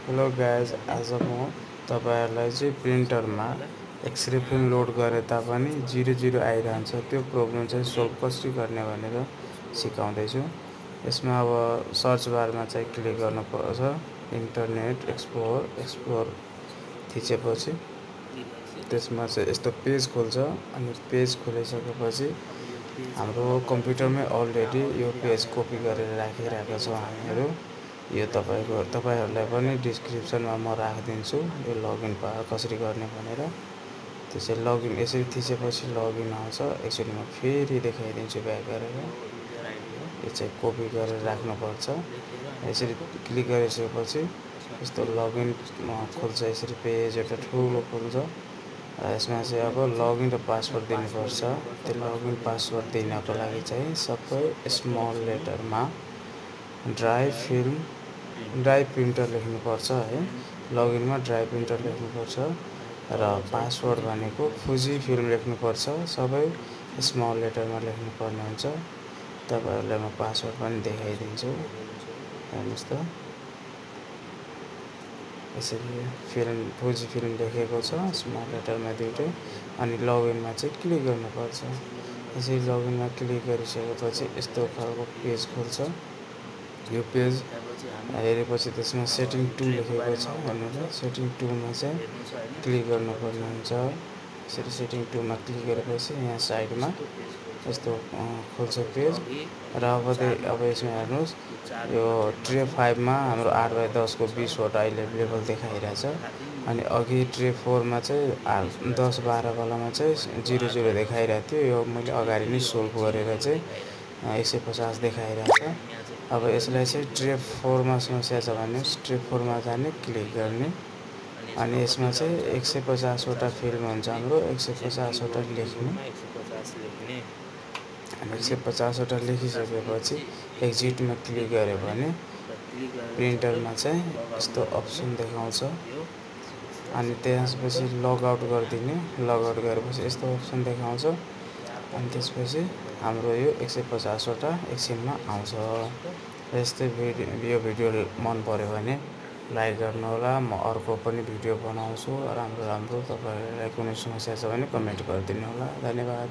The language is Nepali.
हेलो गाइज, आज म तपाईहरुलाई चाहिँ प्रिन्टरमा एक्सरे फिल्म लोड गरे तापनि 00 आइरहन्छ। त्यो प्रब्लम चाहिँ सोल्भ कसरी गर्ने भनेर सिकाउँदै छु। यसमा अब सर्च बारमा चाहिँ क्लिक गर्नुपर्छ, इन्टरनेट एक्सप्लोर थिचेपछि त्यसमा चाहिँ यस्तो पेज खोल्छ। अनि पेज खोलिसकेपछि हाम्रो कम्प्युटरमै अलरेडी यो पेज कपी गरेर राखिरहेका छौँ हामीहरू। यो तपाईहरुलाई पनि डिस्क्रिप्सनमा म राखिदिन्छु यो लगइन कसरी गर्ने भनेर। त्यसै लगइन यसरी थिचेपछि लगइन आउँछ। एकचोटि म फेरि देखाइदिन्छु ब्याक गरेर। यो चाहिँ कपी गरेर राख्नुपर्छ। यसरी क्लिक गरिसकेपछि यस्तो लगइन खोल्छ। यसरी पेज एउटा ठुलो खोल्छ। यसमा चाहिँ अब लगइन र पासवर्ड दिनुपर्छ। त्यो लगइन पासवर्ड दिनको लागि चाहिँ सबै स्मल लेटरमा ड्राई प्रिन्टर लेख्नुपर्छ है। लगइनमा ड्राई प्रिन्टर लेख्नुपर्छ र पासवर्ड भनेको फुजी फिल्म लेख्नुपर्छ। सबै स्मल लेटरमा लेख्नुपर्ने हुन्छ। तपाईहरुलाई म पासवर्ड पनि देखाइदिन्छु। हेर्नुस् त, यसरी फुजी फिल्म लेखेको छ स्मल लेटरमा दुईटै। अनि लगइनमा चाहिँ क्लिक गर्नुपर्छ। यसरी लगइनमा क्लिक गरिसकेपछि यस्तो खालको पेज खोल्छ। यो पेज हेरेपछि त्यसमा सेटिङ 2 लेखेको छ। हेर्नुहोस्, सेटिङ 2 मा चाहिँ क्लिक गर्नुपर्ने हुन्छ। यसरी सेटिङ 2 मा क्लिक गरेपछि यहाँ साइडमा यस्तो खोल्छ पेज। र अब यसमा हेर्नुहोस्, यो ट्रे 5 मा हाम्रो 8x10 को 20 वटा अहिले लेभल देखाइरहेछ। अनि अघि ट्रे 4 मा चाहिँ 10-12 वालामा चाहिँ 00 देखाइरहेको थियो। यो मैले अगाडि नै सोल्भ गरेर चाहिँ 150 देखाइरहेछ। अब यसलाई चाहिँ ट्रे 4 मा समस्या छ भने ट्रे 4 मा जाने, क्लिक गर्ने। अनि यसमा चाहिँ 150 वटा फिल्म हुन्छ हाम्रो। 150 वटा लेख्ने। अनि 150 वटा लेखिसकेपछि एक्जिटमा क्लिक गऱ्यो भने प्रिन्टरमा चाहिँ यस्तो अप्सन देखाउँछ। अनि त्यसपछि लगआउट गरिदिने। लगआउट गरेपछि यस्तो अप्सन देखाउँछ। अनि त्यसपछि हाम्रो यो 150 वटा एकछिनमा आउँछ। यस्तै यो भिडियो मन पर्यो भने लाइक गर्नुहोला। म अर्को पनि भिडियो बनाउँछु राम्रो। तपाईहरुलाई कुनै समस्या छ भने कमेन्ट गरिदिनु होला। धन्यवाद।